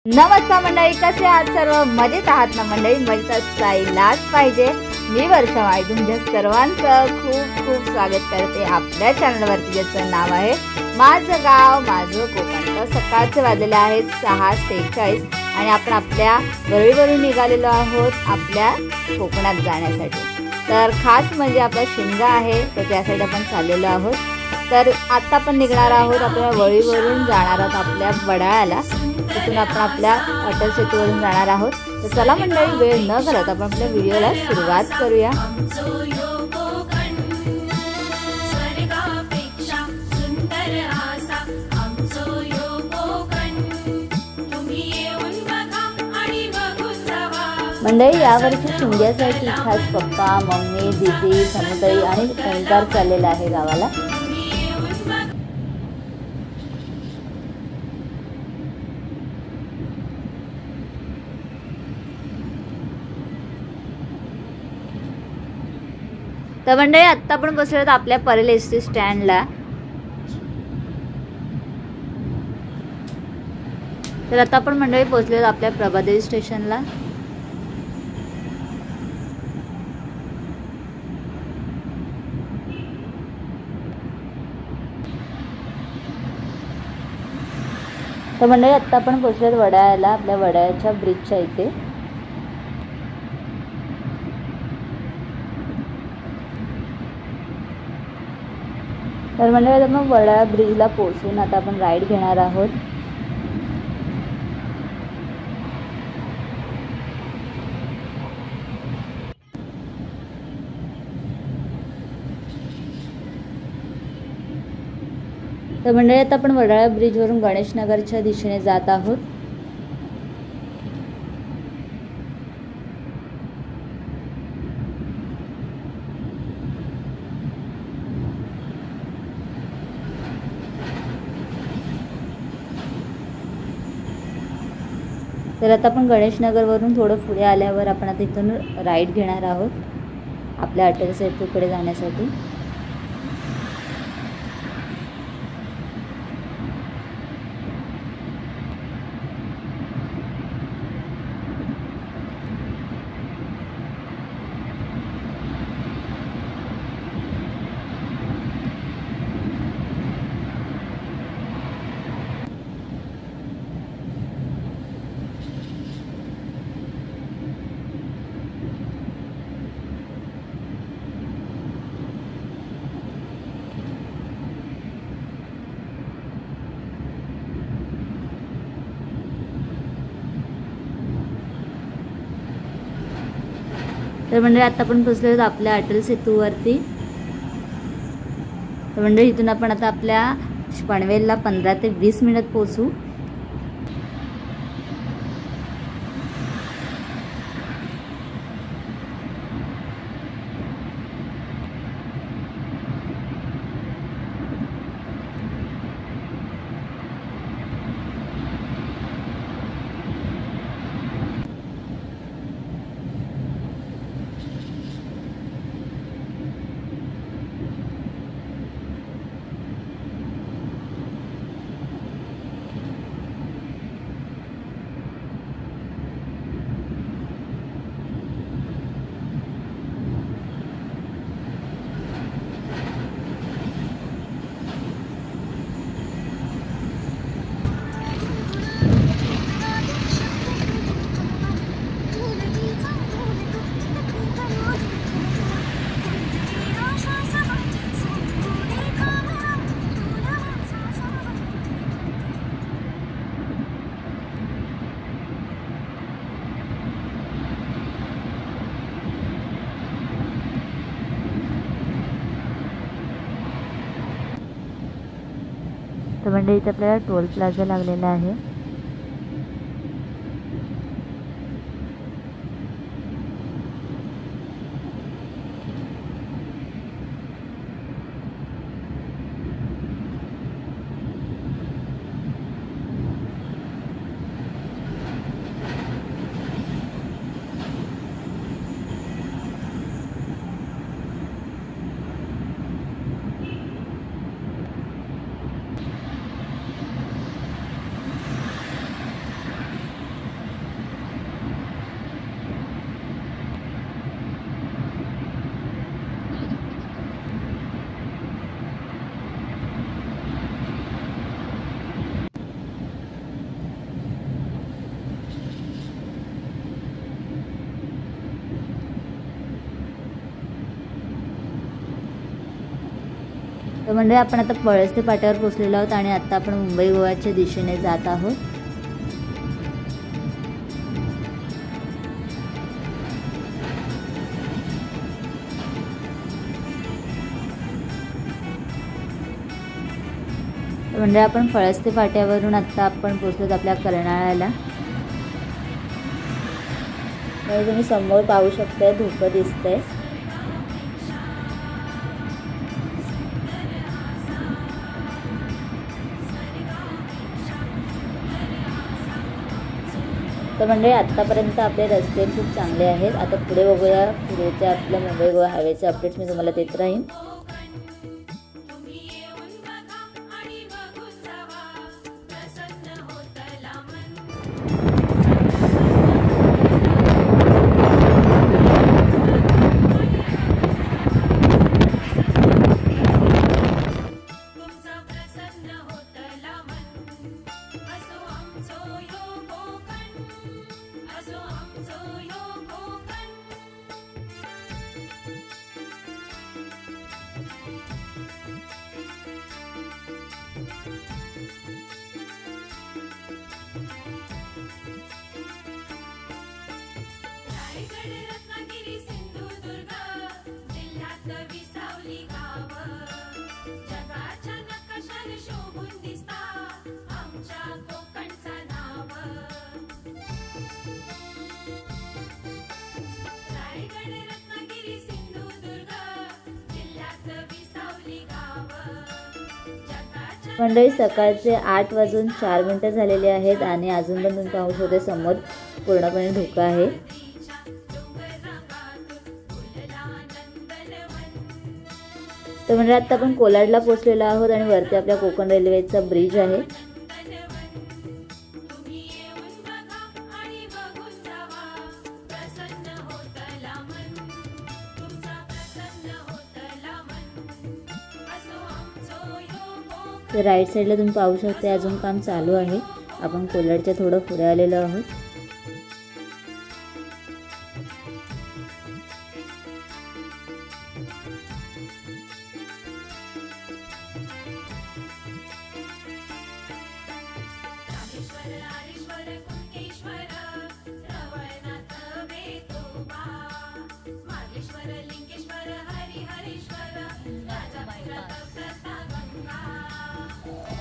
नमस्कार मंडळी, कसे आहात सर्व? मजेत आहात ना मंडळी? मजेत असायलाच पाहिजे। मी वर्षा माळी तुमच्या सर्वांचं खूप खूप स्वागत करते आपल्या चॅनलवरती, ज्याचं नाव आहे माझं गाव माझं कोकण। तर सकाळचे वाजलेले आहेत 6:46 आणि आपण आपल्या वरळीवरून निघालेलो आहोत आपल्या कोकणात जाण्यासाठी। तर खास म्हणजे आपला शिमगा आहे, तर त्यासाठी आपण चाललेलो आहोत। तर आता आपण निघणार आहोत आपल्या वरळीवरून, जाणार आहोत आपल्या वडाळ्याला। तिथून आपण आपल्या अटल सेतूवरून जाणार आहोत। तर चला मंडळी, वेळ न घालवता आपण आपल्या व्हिडिओला सुरुवात करूया। मंडळी, यावर्षी शिमग्यासाठी खास पप्पा, मम्मी, दीदी, समुदाई आणि ओंकार चाललेला आहे गावाला। तर मंडळी, आत्ता आपण बसलो आहोत आपल्या परेल एसटी स्टँडला। तर आता आपण मंडळी पोहोचलो आहोत आपल्या प्रभादेवी स्टेशनला। तर मंडळी, आत्ता आपण पोहोचलो आहोत वडाळ्याला, आपल्या वडाळ्याच्या ब्रिजच्या इथे। तर म्हणजे मग वडाळा ब्रिजला पोहोचून आता आपण राईड घेणार आहोत। तर म्हणजे आता आपण वडाळा ब्रिजवरून गणेशनगरच्या दिशेने जात आहोत। तर आता आपण गणेशनगरवरून थोडं पुढे आल्यावर आपण आता इथून राईड घेणार आहोत आपल्या अटल सेतूकडे जाण्यासाठी। तर म्हणजे आता आपण पोहोचलो आहोत आपल्या अटल सेतूवरती। तर म्हणजे इथून आपण आता आपल्या पनवेलला 15 ते 20 मिनिट पोहोचू। तर म्हणजे इथे आपल्याला टोल प्लाझा लागलेला आहे। तर म्हणजे आपण आता पळस्ते फाट्यावर पोहोचलेलो आहोत आणि आता आपण मुंबई गोव्याच्या दिशेने जात आहोत. म्हणजे आपण पळस्ते फाट्यावरून आता आपण पोहोचलोत आपल्या कर्नाळ्याला. तर तुम्ही समोर पाहू शकता धुकं दिसतंय. तर म्हणजे आत्तापर्यंत आपले रस्ते खूप चांगले आहेत. आता पुढे बघूया, पुढेच्या आपल्या मुंबई गोवा हायवेचे अपडेट्स मी तुम्हाला देत राहीन. मंडळी सकाळचे 8:04 झालेले आहेत आणि अजून पण तुम्ही पाहू शकता समोर पूर्णपणे धुकं आहे. तर म्हणजे आता आपण कोलाडला पोहोचलेलो आहोत आणि वरती आपल्या कोकण रेल्वेचा ब्रिज आहे. तर राईट साईडला तुम्ही पाहू शकता अजून काम चालू आहे. आपण कोलाडच्या थोडं पुढे आलेलो आहोत.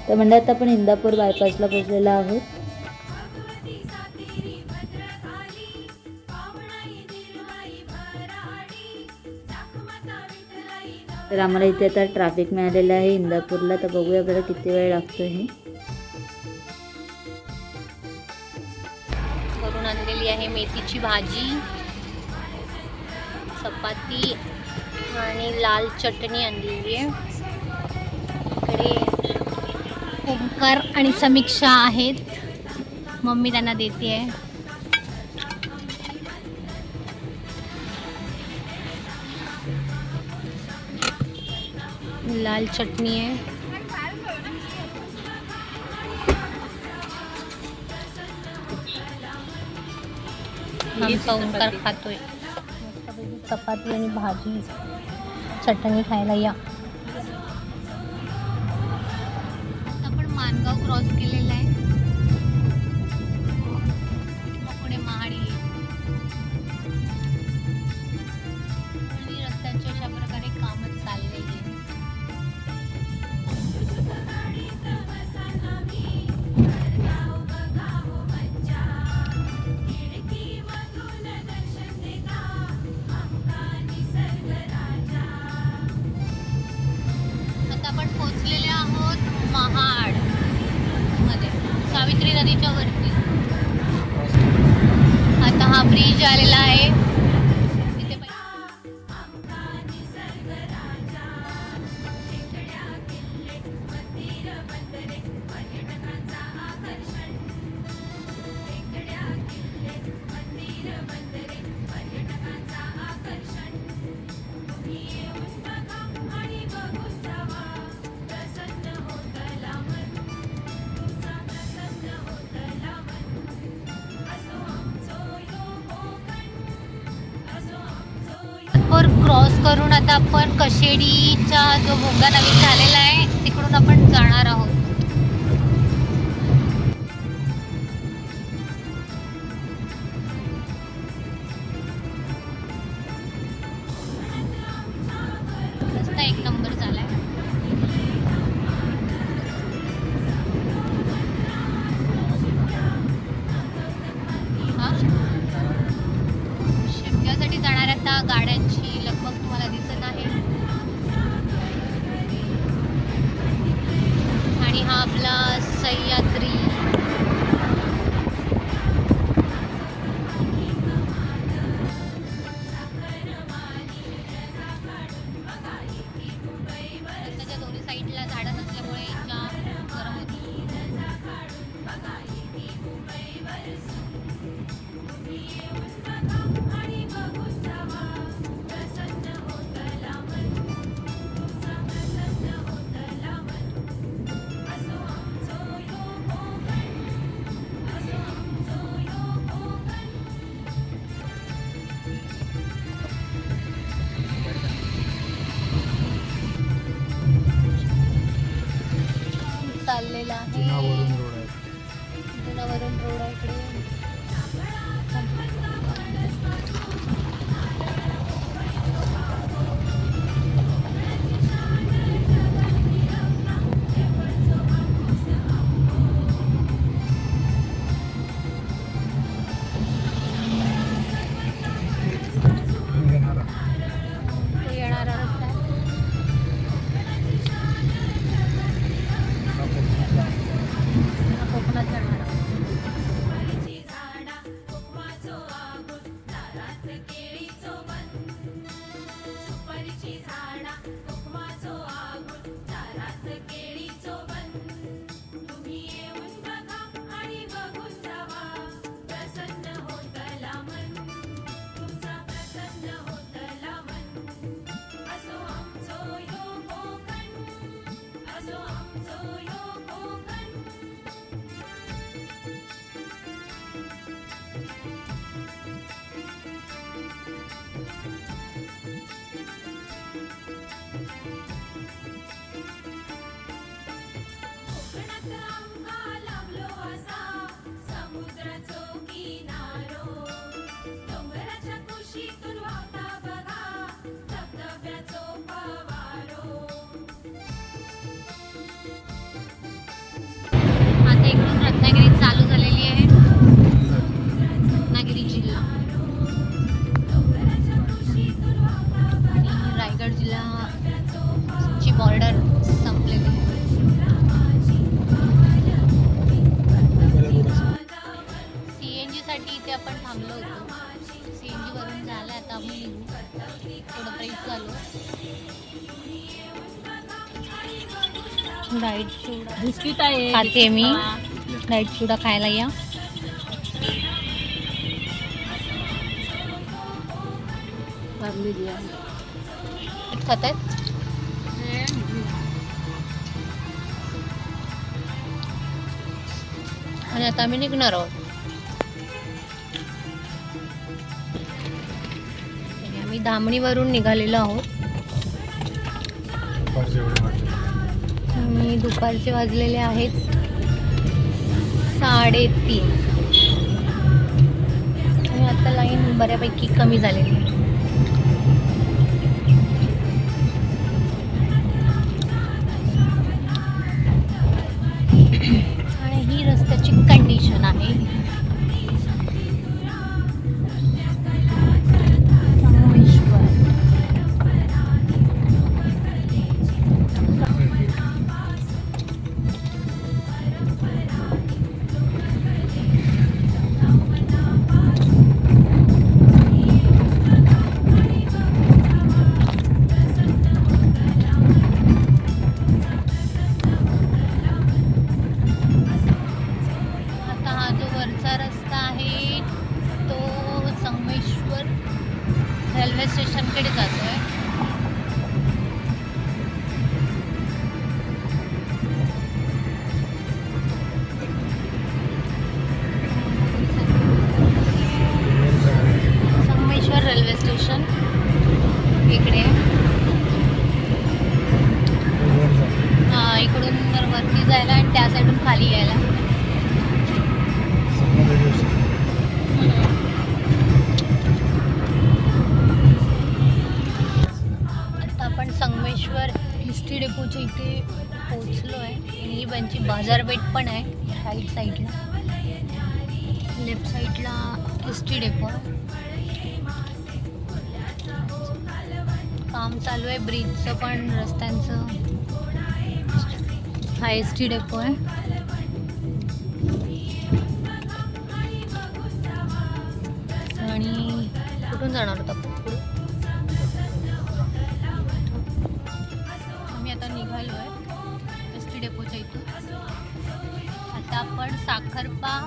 तर म्हणजे आता आपण इंदापूर बायपासला पोहोचलेलो आहोत. तर आम्हाला इथे आता ट्रॅफिक मिळालेलं आहे इंदापूरला. तर बघूया बरं किती वेळ लागतो. हे करून आणलेली आहे मेथीची भाजी, चपाती आणि लाल चटणी आणलेली आहे. इकडे ओंकार आणि समीक्षा आहेत, मम्मी त्यांना देते आहे. लाल चटणी आहे. आमचा ओंकार खातोय. चपाती आणि भाजी चटणी खायला या. आपण मानगाव क्रॉस केलेला आहे. पुढे महाडी आणि रस्त्याचे अशा प्रकारे कामच चाललेली आहे. आपण पोहोचलेले आहोत महाड मध्ये, सावित्री नदीच्या वरती. आता हा ब्रिज आलेला आहे. क्रॉस करून आता आपण कशेडीचा जो भोंगा नवीन झालेला आहे तिकडून आपण जाणार आहोत. रस्ता एक नंबर झालाय. शिमग्यासाठी जाणाऱ्या त्या गाड्यांची लगबग तुम्हाला दिसत आहे. आणि हा आपला सह्याद्री. रस्त्याच्या दोन्ही साईडला झाडं नसल्यामुळे जाम गरम होती. चाललेला आहे जुनावरून रोड आहे इकडे. तो येणारा रस्ता आहे. कोकणात जाणारा. आता इकडून रत्नागिरी चालू झालेली आहे. रत्नागिरी जिल्हा आणि रायगड जिल्हाची बॉर्डर संपलेली आहे. CNG साठी इथे आपण थांबलो होतो. CNG वरून झालं. आता आपण निघू. थोडं ब्रेक झालो. डाएट चिवडा बिस्किट आहे. खाते मी. डाएट चिवडा खायला या. खात आहेत. आणि आता आम्ही निघणार आहोत. आम्ही धामणीवरून निघालेलो आहोत. आणि दुपारचे वाजलेले आहेत 3:30. आणि आता लाईन बऱ्यापैकी कमी झालेली आहे. आणि ही रस्त्याची कंडिशन आहे. रेल्वे स्टेशनकडे जातोय. Sangameshwar railway station. एक रुपयांची बाजारपेठ पण आहे राईट साईडला. लेफ्ट साईडला एस टी डेपो आहे. काम चालू आहे ब्रिजचं पण रस्त्यांचं. हा एस टी डेपो आहे. आणि कुठून जाणार होता पुढे? आम्ही आता निघालो आहे एस टी डेपोच्या इथून. आता आपण साखरपा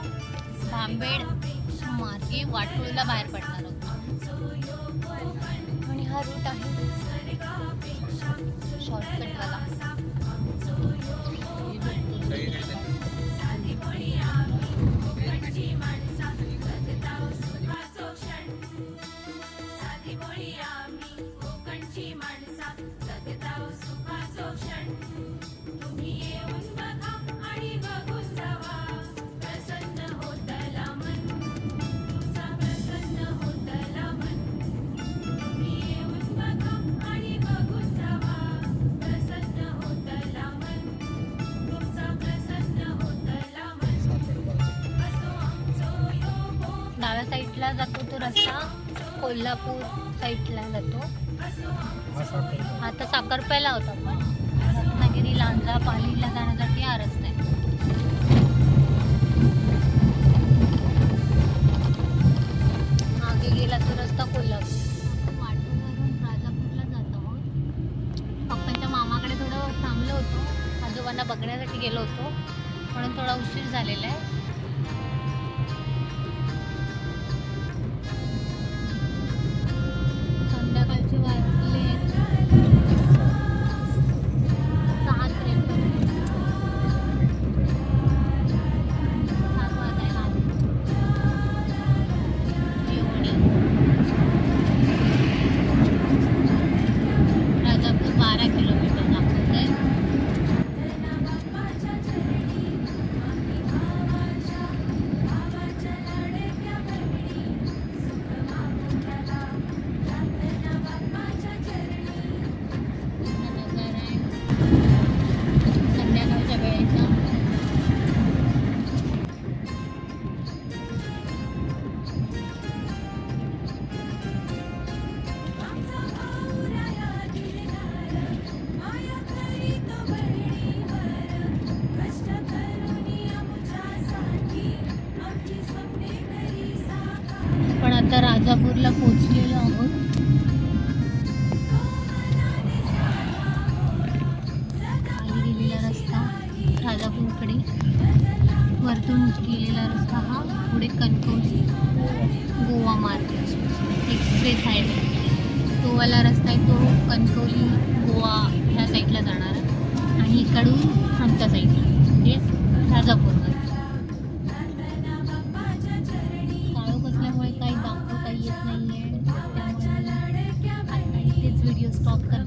भांबेड मार्गे वाटोळीला बाहेर पडणार आहोत. आणि हा रूट आहे शॉर्टकटवाला. डाव्या साईडला जातो तो रस्ता कोल्हापूर साईडला जातो. आता साखरप्याला होता पण रत्नागिरी लांजा पालीला जाण्यासाठी हा रस्ता आहे. मागे गेला तो रस्ता कोल्हापूर. वाटूवरून राजापूरला जात आहोत. पप्पांच्या मामाकडे थोडं थांबलो होतो. आजोबांना बघण्यासाठी गेलो होतो म्हणून थोडा उशीर झालेला आहे. संध्याकाळचे वाजले 6:53. 7 वाजायला आले. राजापूर 12 किलोमीटर दाखवते. संध्याकाळच्या वेळेचा पण आता राजापूरला पोहोचलेलो आहोत. खाली गेलेला रस्ता राजापूरकडे, वरतून गेलेला रस्ता हा पुढे कणकवली गोवा मार्ग एक्सप्रेस हायवे. तो वाला रस्ता आहे तो कणकवली गोवा ह्या साईडला जाणार आहे आणि इकडून आमच्या साईडला म्हणजे राजापूरमध्ये. काळोख असल्यामुळे काही दाखवता येत नाही आहे त्यामुळे आता इथेच व्हिडिओ स्टॉप करते.